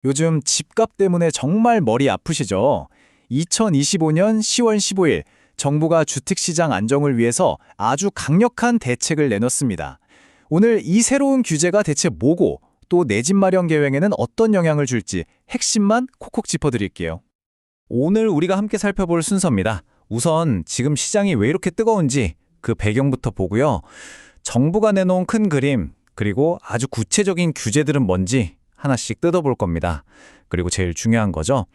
요즘 집값 때문에 정말 머리 아프시죠? 2025년 10월 15일 정부가 주택시장 안정을 위해서 아주 강력한 대책을 내놓습니다. 오늘 이 새로운 규제가 대체 뭐고 또 내 집 마련 계획에는 어떤 영향을 줄지 핵심만 콕콕 짚어드릴게요. 오늘 우리가 함께 살펴볼 순서입니다. 우선 지금 시장이 왜 이렇게 뜨거운지 그 배경부터 보고요. 정부가 내놓은 큰 그림, 그리고 아주 구체적인 규제들은 뭔지 하나씩 뜯어볼 겁니다. 그리고 제일 중요한 거죠.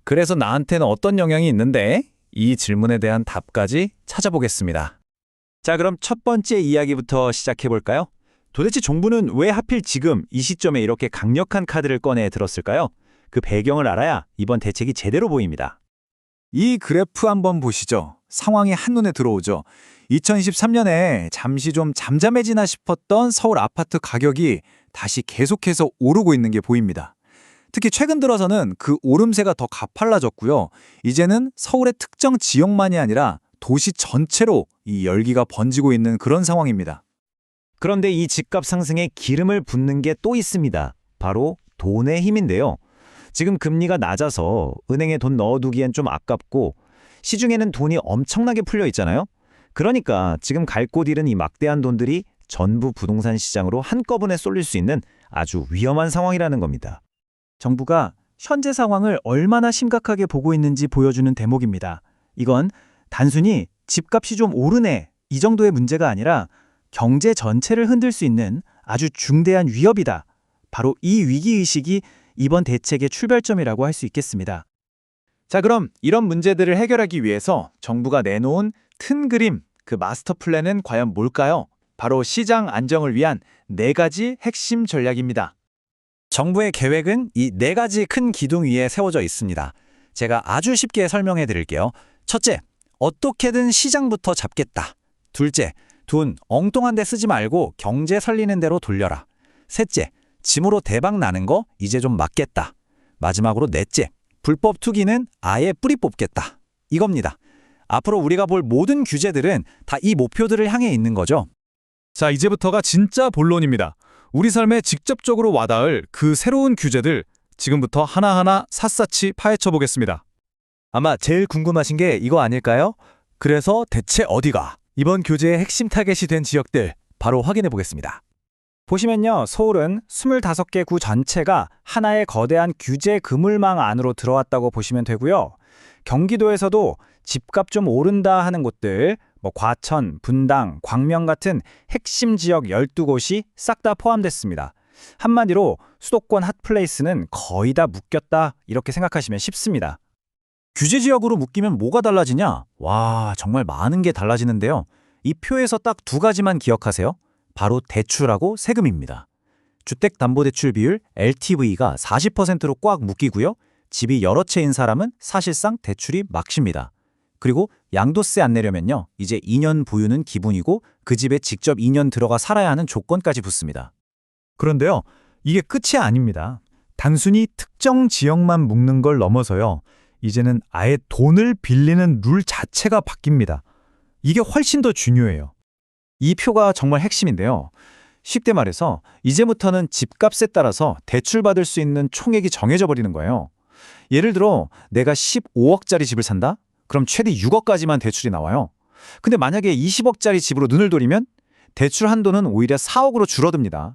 그래서 나한테는 어떤 영향이 있는데? 이 질문에 대한 답까지 찾아보겠습니다. 자, 그럼 첫 번째 이야기부터 시작해 볼까요? 도대체 정부는 왜 하필 지금 이 시점에 이렇게 강력한 카드를 꺼내 들었을까요? 그 배경을 알아야 이번 대책이 제대로 보입니다. 이 그래프 한번 보시죠. 상황이 한눈에 들어오죠. 2023년에 잠시 좀 잠잠해지나 싶었던 서울 아파트 가격이 다시 계속해서 오르고 있는 게 보입니다. 특히 최근 들어서는 그 오름세가 더 가팔라졌고요. 이제는 서울의 특정 지역만이 아니라 도시 전체로 이 열기가 번지고 있는 그런 상황입니다. 그런데 이 집값 상승에 기름을 붓는 게 또 있습니다. 바로 돈의 힘인데요. 지금 금리가 낮아서 은행에 돈 넣어두기엔 좀 아깝고 시중에는 돈이 엄청나게 풀려 있잖아요. 그러니까 지금 갈 곳 잃은 이 막대한 돈들이 전부 부동산 시장으로 한꺼번에 쏠릴 수 있는 아주 위험한 상황이라는 겁니다. 정부가 현재 상황을 얼마나 심각하게 보고 있는지 보여주는 대목입니다. 이건 단순히 집값이 좀 오르네 이 정도의 문제가 아니라 경제 전체를 흔들 수 있는 아주 중대한 위협이다. 바로 이 위기의식이 이번 대책의 출발점이라고 할 수 있겠습니다. 자, 그럼 이런 문제들을 해결하기 위해서 정부가 내놓은 큰 그림, 그 마스터 플랜은 과연 뭘까요? 바로 시장 안정을 위한 4가지 핵심 전략입니다. 정부의 계획은 이 4가지 큰 기둥 위에 세워져 있습니다. 제가 아주 쉽게 설명해 드릴게요. 첫째, 어떻게든 시장부터 잡겠다. 둘째, 돈 엉뚱한 데 쓰지 말고 경제 살리는 대로 돌려라. 셋째, 짐으로 대박 나는 거 이제 좀 막겠다. 마지막으로 넷째, 불법 투기는 아예 뿌리 뽑겠다. 이겁니다. 앞으로 우리가 볼 모든 규제들은 다 이 목표들을 향해 있는 거죠. 자, 이제부터가 진짜 본론입니다. 우리 삶에 직접적으로 와닿을 그 새로운 규제들 지금부터 하나하나 샅샅이 파헤쳐 보겠습니다. 아마 제일 궁금하신 게 이거 아닐까요? 그래서 대체 어디가? 이번 규제의 핵심 타겟이 된 지역들 바로 확인해 보겠습니다. 보시면요, 서울은 25개 구 전체가 하나의 거대한 규제 그물망 안으로 들어왔다고 보시면 되고요. 경기도에서도 집값 좀 오른다 하는 곳들, 과천, 분당, 광명 같은 핵심 지역 12곳이 싹 다 포함됐습니다. 한마디로 수도권 핫플레이스는 거의 다 묶였다 이렇게 생각하시면 쉽습니다. 규제 지역으로 묶이면 뭐가 달라지냐? 와, 정말 많은 게 달라지는데요. 이 표에서 딱 2가지만 기억하세요. 바로 대출하고 세금입니다. 주택담보대출 비율 LTV가 40%로 꽉 묶이고요. 집이 여러 채인 사람은 사실상 대출이 막힙니다. 그리고 양도세 안 내려면요, 이제 2년 보유는 기본이고 그 집에 직접 2년 들어가 살아야 하는 조건까지 붙습니다. 그런데요, 이게 끝이 아닙니다. 단순히 특정 지역만 묶는 걸 넘어서요, 이제는 아예 돈을 빌리는 룰 자체가 바뀝니다. 이게 훨씬 더 중요해요. 이 표가 정말 핵심인데요. 쉽게 말해서 이제부터는 집값에 따라서 대출받을 수 있는 총액이 정해져 버리는 거예요. 예를 들어 내가 15억짜리 집을 산다? 그럼 최대 6억까지만 대출이 나와요. 근데 만약에 20억짜리 집으로 눈을 돌리면 대출 한도는 오히려 4억으로 줄어듭니다.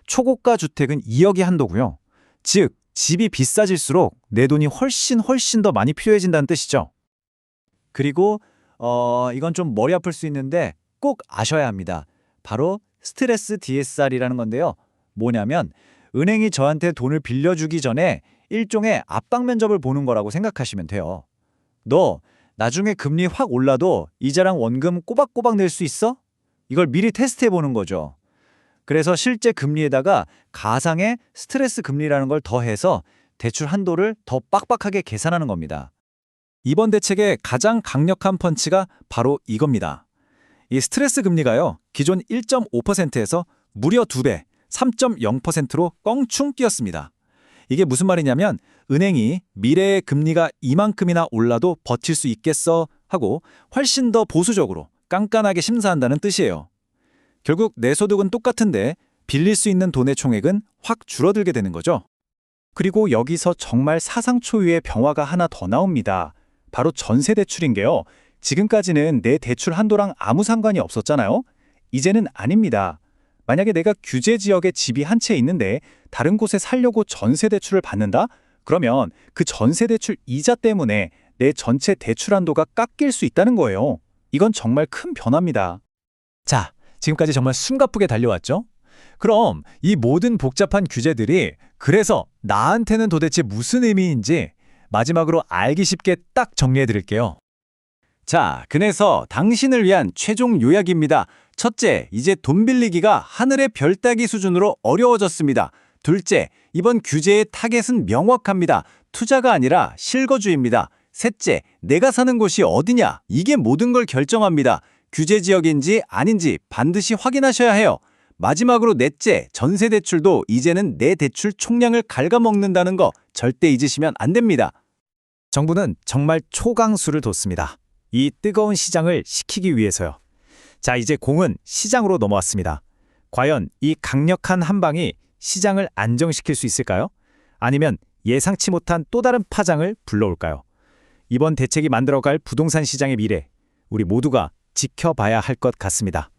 초고가 주택은 2억이 한도고요. 즉, 집이 비싸질수록 내 돈이 훨씬 더 많이 필요해진다는 뜻이죠. 그리고 이건 좀 머리 아플 수 있는데 꼭 아셔야 합니다. 바로 스트레스 DSR이라는 건데요. 뭐냐면 은행이 저한테 돈을 빌려주기 전에 일종의 압박 면접을 보는 거라고 생각하시면 돼요. 너 나중에 금리 확 올라도 이자랑 원금 꼬박꼬박 낼 수 있어? 이걸 미리 테스트해 보는 거죠. 그래서 실제 금리에다가 가상의 스트레스 금리라는 걸 더해서 대출 한도를 더 빡빡하게 계산하는 겁니다. 이번 대책의 가장 강력한 펀치가 바로 이겁니다. 이 스트레스 금리가요, 기존 1.5%에서 무려 2배, 3.0%로 껑충 뛰었습니다. 이게 무슨 말이냐면 은행이 미래의 금리가 이만큼이나 올라도 버틸 수 있겠어 하고 훨씬 더 보수적으로 깐깐하게 심사한다는 뜻이에요. 결국 내 소득은 똑같은데 빌릴 수 있는 돈의 총액은 확 줄어들게 되는 거죠. 그리고 여기서 정말 사상 초유의 변화가 하나 더 나옵니다. 바로 전세 대출인 게요. 지금까지는 내 대출 한도랑 아무 상관이 없었잖아요. 이제는 아닙니다. 만약에 내가 규제 지역에 집이 한 채 있는데 다른 곳에 살려고 전세 대출을 받는다? 그러면 그 전세 대출 이자 때문에 내 전체 대출 한도가 깎일 수 있다는 거예요. 이건 정말 큰 변화입니다. 자, 지금까지 정말 숨가쁘게 달려왔죠? 그럼 이 모든 복잡한 규제들이 그래서 나한테는 도대체 무슨 의미인지 마지막으로 알기 쉽게 딱 정리해 드릴게요. 자, 그래서 당신을 위한 최종 요약입니다. 첫째, 이제 돈 빌리기가 하늘의 별 따기 수준으로 어려워졌습니다. 둘째, 이번 규제의 타겟은 명확합니다. 투자가 아니라 실거주입니다. 셋째, 내가 사는 곳이 어디냐? 이게 모든 걸 결정합니다. 규제 지역인지 아닌지 반드시 확인하셔야 해요. 마지막으로 넷째, 전세 대출도 이제는 내 대출 총량을 갉아먹는다는 거 절대 잊으시면 안 됩니다. 정부는 정말 초강수를 뒀습니다. 이 뜨거운 시장을 식히기 위해서요. 자, 이제 공은 시장으로 넘어왔습니다. 과연 이 강력한 한방이 시장을 안정시킬 수 있을까요? 아니면 예상치 못한 또 다른 파장을 불러올까요? 이번 대책이 만들어갈 부동산 시장의 미래, 우리 모두가 지켜봐야 할 것 같습니다.